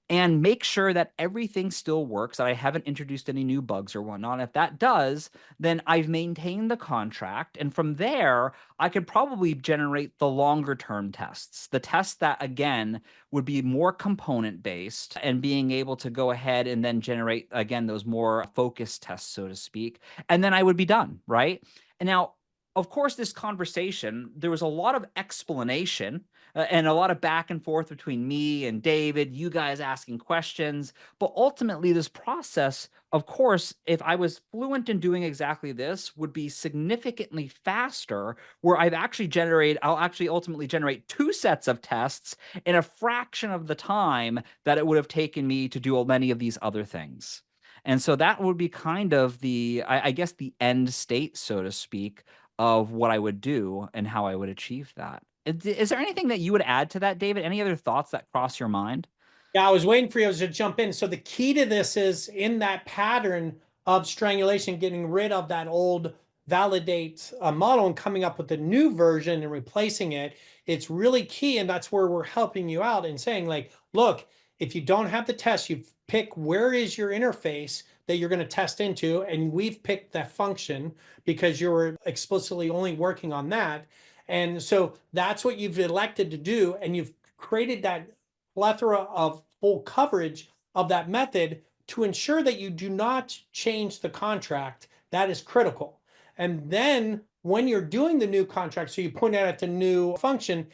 A: and make sure that everything still works, that I haven't introduced any new bugs or whatnot. If that does, then I've maintained the contract. And from there, I could probably generate the longer term tests, the tests that, again, would be more component based and being able to go ahead and then generate, again, those more focused tests, so to speak. And then I would be done, right? And now, of course, this conversation, there was a lot of explanation and a lot of back and forth between me and David, you guys asking questions. But ultimately, this process, of course, if I was fluent in doing exactly this, would be significantly faster, where I'll actually ultimately generate 2 sets of tests in a fraction of the time that it would have taken me to do many of these other things. And so that would be kind of I guess, the end state, so to speak, of what I would do and how I would achieve that. Is there anything that you would add to that, David? Any other thoughts that cross your mind?
B: Yeah, I was waiting for you to jump in. So the key to this is in that pattern of strangulation, getting rid of that old validate model and coming up with a new version and replacing it. It's really key. And that's where we're helping you out and saying, like, look, if you don't have the test, you pick where is your interface that you're going to test into. And we've picked that function because you were explicitly only working on that. And so that's what you've elected to do. And you've created that plethora of full coverage of that method to ensure that you do not change the contract. That is critical. And then when you're doing the new contract, so you point out at the new function,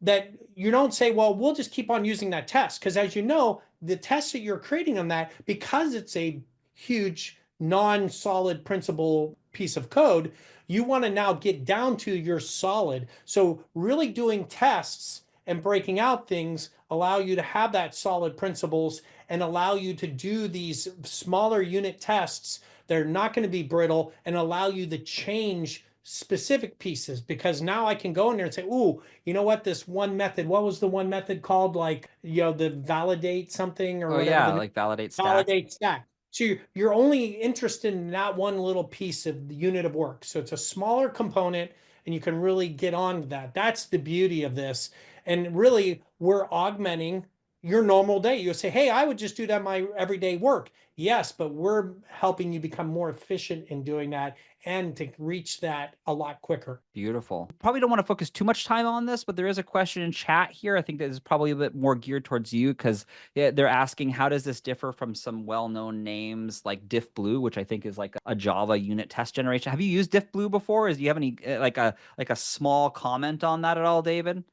B: that you don't say, well, we'll just keep on using that test. Because as you know, the test that you're creating on that, because it's a huge non-solid principal piece of code, you want to now get down to your solid. So really doing tests and breaking out things allow you to have that solid principles and allow you to do these smaller unit tests that are not going to be brittle and allow you to change specific pieces, because now I can go in there and say, ooh, you know what, this one method, what was the one method called, like, the validate something or
A: Oh
B: whatever,
A: yeah,
B: the
A: like validate stack.
B: validate stack. So you're only interested in that one little piece of the unit of work. So it's a smaller component and you can really get on to that. That's the beauty of this. And really, we're augmenting your normal day. You say, hey, I would just do that my everyday work. Yes, but we're helping you become more efficient in doing that and to reach that a lot quicker.
A: Beautiful. Probably don't want to focus too much time on this, but there is a question in chat here. I think that is probably a bit more geared towards you, because they're asking, how does this differ from some well-known names like diffblue, which I think is like a Java unit test generation? Have you used diffblue before? Do you have any like a small comment on that at all, David?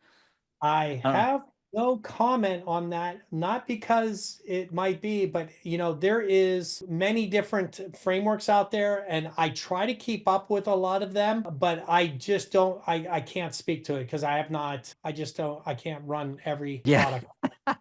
B: I
A: I don't know.
B: have no comment on that, not because it might be, but there is many different frameworks out there and I try to keep up with a lot of them, but I just don't, I can't speak to it because I have not, I just don't, I can't run every
A: Yeah.
B: product.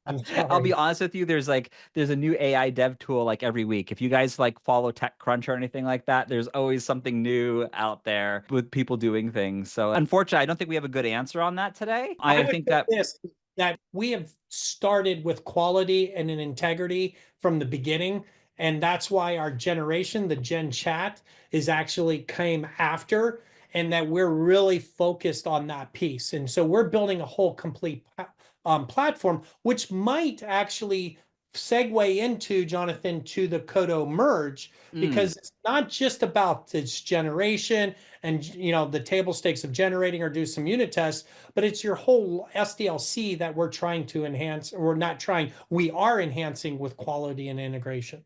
B: I'm
A: I'll be
B: sorry.
A: honest with you. There's a new AI dev tool like every week. If you guys like follow TechCrunch or anything like that, there's always something new out there with people doing things. So unfortunately, I don't think we have a good answer on that today.
B: I
A: I
B: would
A: think
B: say
A: that
B: this, that we have started with quality and an integrity from the beginning. And that's why our generation, the Gen Chat, is actually came after, and that we're really focused on that piece. And so we're building a whole complete platform, which might actually segue into, Jonathan, to the Qodo merge,
A: mm,
B: because it's not just about this generation and the table stakes of generating or do some unit tests, but it's your whole SDLC that we're trying to enhance, or we're not trying, we are enhancing with quality and integration.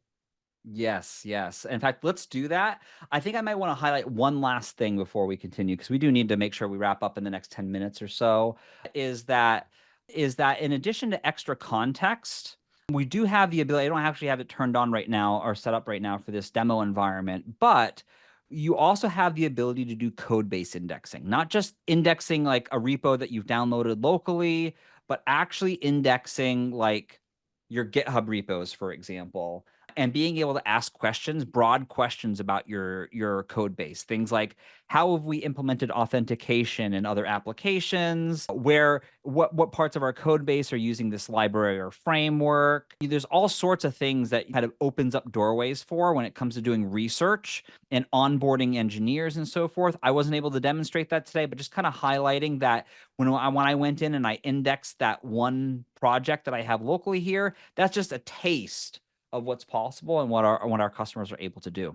A: yes, yes. In fact, let's do that. I think I might want to highlight one last thing before we continue, because we do need to make sure we wrap up in the next 10 minutes or so, is that in addition to extra context, we do have the ability, I don't actually have it turned on right now or set up right now for this demo environment, but you also have the ability to do code-based indexing, not just indexing like a repo that you've downloaded locally, but actually indexing like your GitHub repos, for example, and being able to ask questions, broad questions about your code base. Things like, how have we implemented authentication in other applications? What parts of our code base are using this library or framework? There's all sorts of things that kind of opens up doorways for when it comes to doing research and onboarding engineers and so forth. I wasn't able to demonstrate that today, but just kind of highlighting that when I went in and I indexed that one project that I have locally here, that's just a taste of what's possible and what our customers are able to do.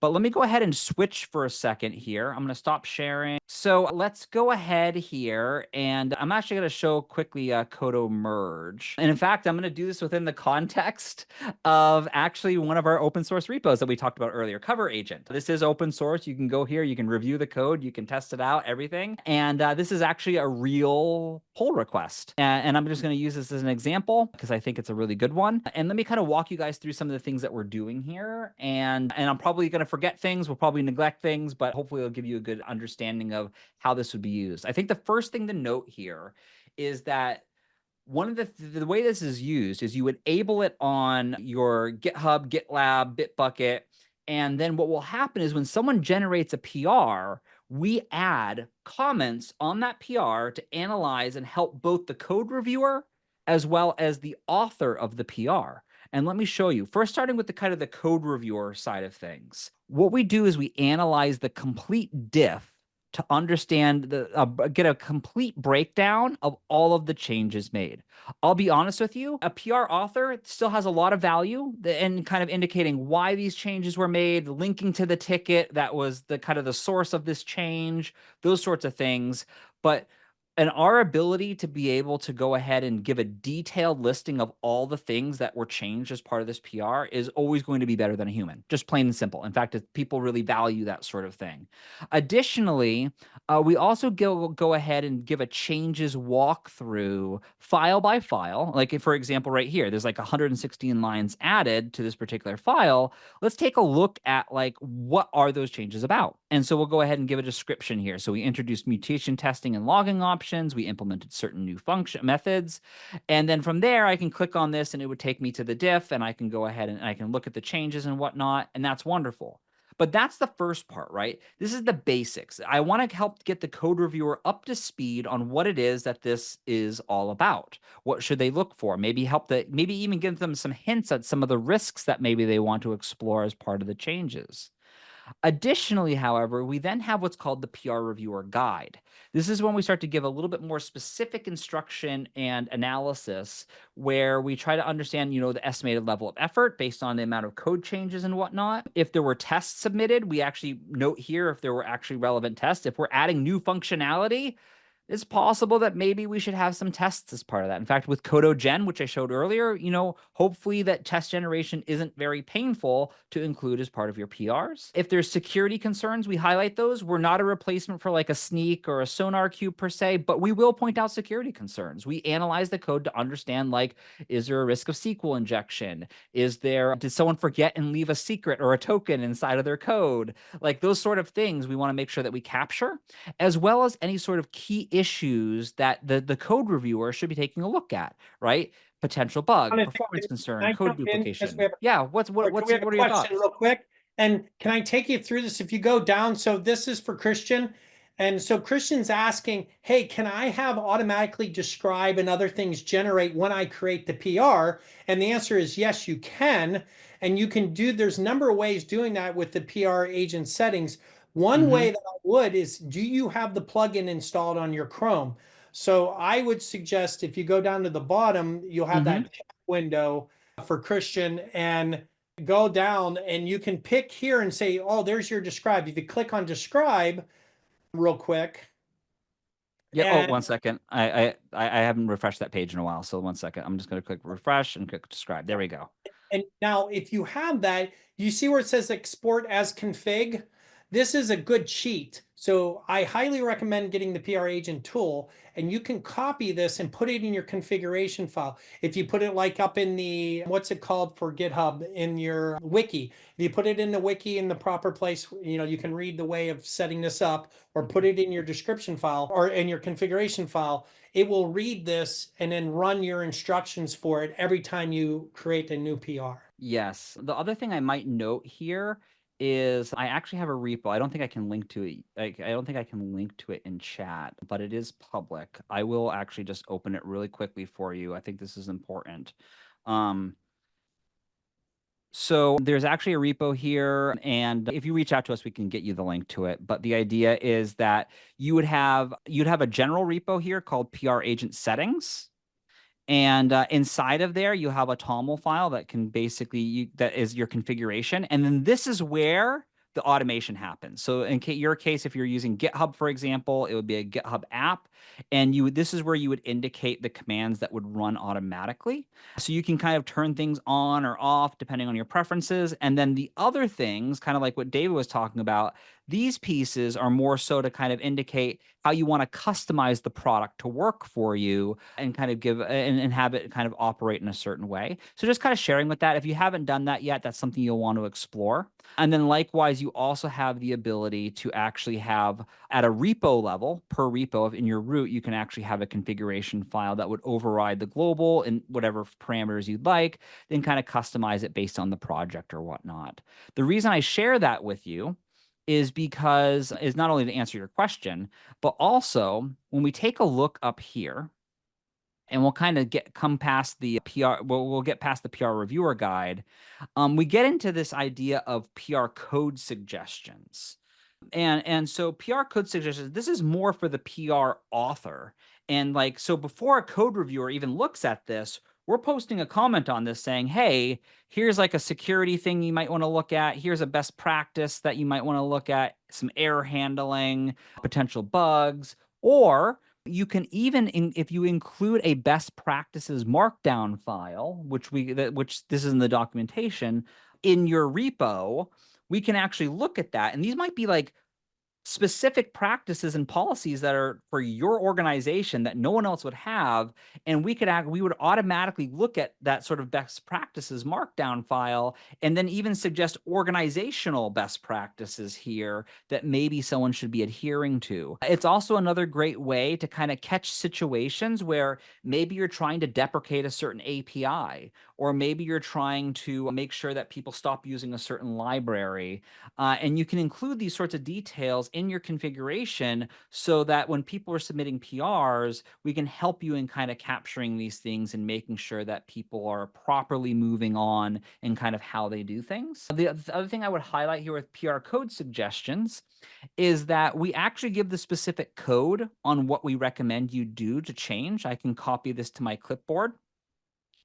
A: But let me go ahead and switch for a second here. I'm going to stop sharing. So let's go ahead here. And I'm actually going to show quickly Qodo merge. And in fact, I'm going to do this within the context of actually one of our open source repos that we talked about earlier, Cover Agent. This is open source. You can go here, you can review the code, you can test it out, everything. And this is actually a real pull request. And I'm just going to use this as an example because I think it's a really good one. And let me kind of walk you guys through some of the things that we're doing here. And I'm probably going to forget things. We'll probably neglect things, but hopefully it'll give you a good understanding of how this would be used. I think the first thing to note here is that one of the way this is used is you enable it on your GitHub, GitLab, Bitbucket, and then what will happen is when someone generates a PR, we add comments on that PR to analyze and help both the code reviewer as well as the author of the PR. And let me show you. First, starting with the kind of the code reviewer side of things. What we do is we analyze the complete diff to understand get a complete breakdown of all of the changes made. I'll be honest with you, a PR author still has a lot of value in kind of indicating why these changes were made, linking to the ticket that was the kind of the source of this change, those sorts of things. But and our ability to be able to go ahead and give a detailed listing of all the things that were changed as part of this PR is always going to be better than a human, just plain and simple. In fact, people really value that sort of thing. Additionally, we also go ahead and give a changes walkthrough file by file. Like if, for example, right here, there's like 116 lines added to this particular file. Let's take a look at like, what are those changes about? And so we'll go ahead and give a description here. So we introduced mutation testing and logging options. We implemented certain new function methods. And then from there, I can click on this and it would take me to the diff and I can go ahead and I can look at the changes and whatnot. And that's wonderful. But that's the first part, right? This is the basics. I want to help get the code reviewer up to speed on what it is that this is all about. What should they look for? Maybe maybe even give them some hints at some of the risks that maybe they want to explore as part of the changes. Additionally, however, we then have what's called the PR Reviewer Guide. This is when we start to give a little bit more specific instruction and analysis where we try to understand, the estimated level of effort based on the amount of code changes and whatnot. If there were tests submitted, we actually note here if there were actually relevant tests. If we're adding new functionality, it's possible that maybe we should have some tests as part of that. In fact, with Qodo Gen, which I showed earlier, hopefully that test generation isn't very painful to include as part of your PRs. If there's security concerns, we highlight those. We're not a replacement for like a Sneak or a Sonar Cube per se, but we will point out security concerns. We analyze the code to understand, like, is there a risk of SQL injection? Did someone forget and leave a secret or a token inside of their code? Like those sort of things we want to make sure that we capture, as well as any sort of key issues that the code reviewer should be taking a look at, right? Potential bug,
B: Honestly,
A: performance
B: can
A: concern,
B: I
A: code
B: jump in because we
A: duplication.
B: have
A: Yeah,
B: or do we have a
A: what are your
B: question
A: thoughts?
B: real quick? And can I take you through this? If you go down, so this is for Christian. And so Christian's asking, hey, can I have automatically describe and other things generate when I create the PR? And the answer is yes, you can. And you can do, there's a number of ways doing that with the PR agent settings. One way that I would is, do you have the plugin installed on your Chrome? So I would suggest if you go down to the bottom, you'll have that chat window for Christian, and go down and you can pick here and say, oh, there's your describe. If you click on describe real quick.
A: Yep. Oh,
B: And
A: 1 second. I haven't refreshed that page in a while. So 1 second. I'm just going to click refresh and click describe. There we go.
B: And now if you have that, you see where it says export as config? This is a good cheat. So I highly recommend getting the PR agent tool, and you can copy this and put it in your configuration file. If you put it like up in the, what's it called for GitHub, in your wiki, if you put it in the wiki in the proper place, you can read the way of setting this up, or put it in your description file or in your configuration file. It will read this and then run your instructions for it every time you create a new PR.
A: Yes. The other thing I might note here is I actually have a repo. I don't think I can link to it. Like, I don't think I can link to it in chat, but it is public. I will actually just open it really quickly for you. I think this is important. So there's actually a repo here, and if you reach out to us, we can get you the link to it. But the idea is that you'd have a general repo here called PR agent settings. And inside of there, you have a TOML file that can basically, that is your configuration. And then this is where the automation happens. So in your case, if you're using GitHub, for example, it would be a GitHub app. And this is where you would indicate the commands that would run automatically. So you can kind of turn things on or off depending on your preferences. And then the other things, kind of like what David was talking about, these pieces are more so to kind of indicate how you want to customize the product to work for you and kind of give and have it kind of operate in a certain way. So just kind of sharing with that. If you haven't done that yet, that's something you'll want to explore. And then likewise, you also have the ability to actually have at a repo level, per repo in your root, you can actually have a configuration file that would override the global and whatever parameters you'd like, then kind of customize it based on the project or whatnot. The reason I share that with you is because is not only to answer your question, but also when we take a look up here, and we'll kind of come past the PR. We'll get past the PR reviewer guide. We get into this idea of PR code suggestions. And so PR code suggestions, this is more for the PR author. And like, so before a code reviewer even looks at this, we're posting a comment on this saying, hey, here's like a security thing you might want to look at. Here's a best practice that you might want to look at, some error handling, potential bugs, or you can even, if you include a best practices markdown file, which this is in the documentation, in your repo, we can actually look at that. And these might be like specific practices and policies that are for your organization that no one else would have, and we would automatically look at that sort of best practices markdown file and then even suggest organizational best practices here that maybe someone should be adhering to. It's also another great way to kind of catch situations where maybe you're trying to deprecate a certain API, or maybe you're trying to make sure that people stop using a certain library, and you can include these sorts of details in your configuration so that when people are submitting PRs, we can help you in kind of capturing these things and making sure that people are properly moving on in kind of how they do things. The other thing I would highlight here with PR code suggestions is that we actually give the specific code on what we recommend you do to change. I can copy this to my clipboard,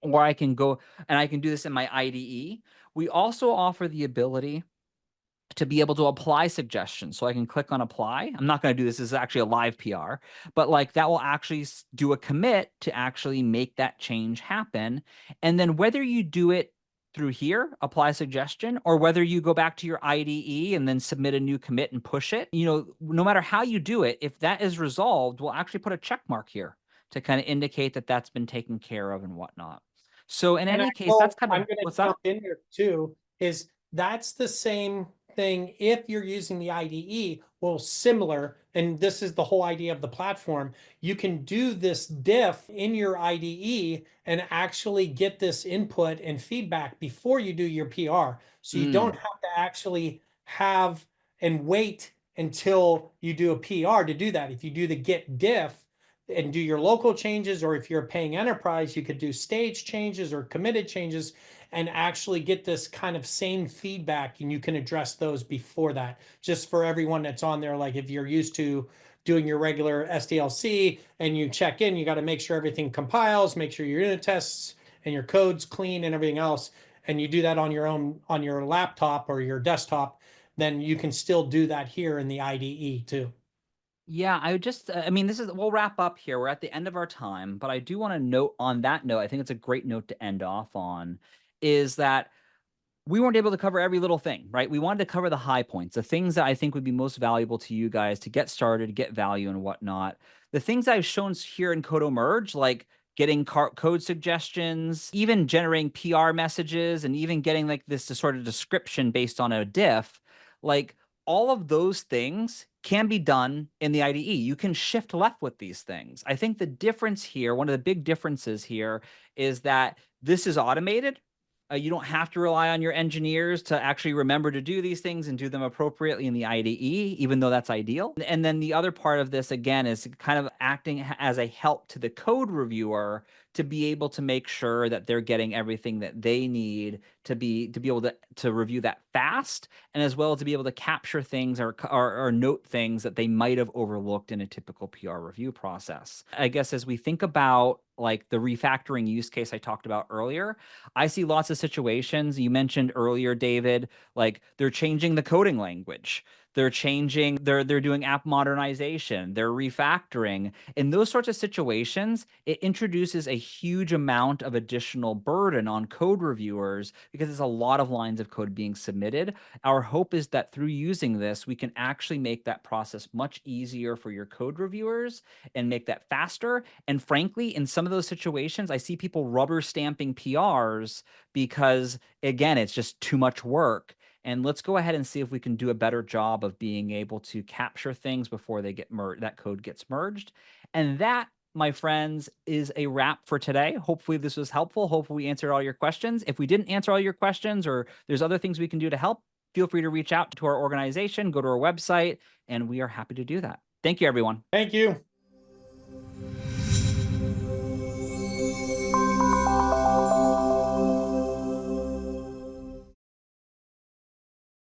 A: or I can go and I can do this in my IDE. We also offer the ability to be able to apply suggestions. So I can click on apply. I'm not going to do this. This is actually a live PR, but like that will actually do a commit to actually make that change happen. And then whether you do it through here, apply suggestion, or whether you go back to your IDE and then submit a new commit and push it, no matter how you do it, if that is resolved, we'll actually put a check mark here to kind of indicate that that's been taken care of and whatnot. So in
B: And
A: any case, that's kind
B: I'm
A: of
B: going to
A: what's that?
B: jump in here too, is that's the same thing, if you're using the IDE, well, similar, and this is the whole idea of the platform, you can do this diff in your IDE and actually get this input and feedback before you do your PR. So you don't have to actually have and wait until you do a PR to do that. If you do the get diff and do your local changes, or if you're a paying enterprise, you could do stage changes or committed changes and actually get this kind of same feedback, and you can address those before that. Just for everyone that's on there, like if you're used to doing your regular SDLC and you check in, you got to make sure everything compiles, make sure your unit tests and your code's clean and everything else, and you do that on your own, on your laptop or your desktop, then you can still do that here in the IDE too.
A: Yeah, I just, I mean, we'll wrap up here. We're at the end of our time, but I do want to note on that note, I think it's a great note to end off on, is that we weren't able to cover every little thing, right? We wanted to cover the high points, the things that I think would be most valuable to you guys to get started, to get value and whatnot. The things I've shown here in Qodo Merge, like getting code suggestions, even generating PR messages, and even getting like this sort of description based on a diff, like all of those things can be done in the IDE. You can shift left with these things. I think the difference here, one of the big differences here, is that this is automated. You don't have to rely on your engineers to actually remember to do these things and do them appropriately in the IDE, even though that's ideal. And then the other part of this, again, is kind of acting as a help to the code reviewer to be able to make sure that they're getting everything that they need to be able to review that fast, and as well to be able to capture things or note things that they might have overlooked in a typical PR review process. I guess as we think about like the refactoring use case I talked about earlier, I see lots of situations. You mentioned earlier, David, like they're changing the coding language. They're doing app modernization, they're refactoring. In those sorts of situations, it introduces a huge amount of additional burden on code reviewers because there's a lot of lines of code being submitted. Our hope is that through using this, we can actually make that process much easier for your code reviewers and make that faster. And frankly, in some of those situations, I see people rubber stamping PRs because, again, it's just too much work. And let's go ahead and see if we can do a better job of being able to capture things before they get that code gets merged. And that, my friends, is a wrap for today. Hopefully this was helpful. Hopefully we answered all your questions. If we didn't answer all your questions, or there's other things we can do to help, feel free to reach out to our organization, go to our website, and we are happy to do that. Thank you, everyone.
B: Thank you.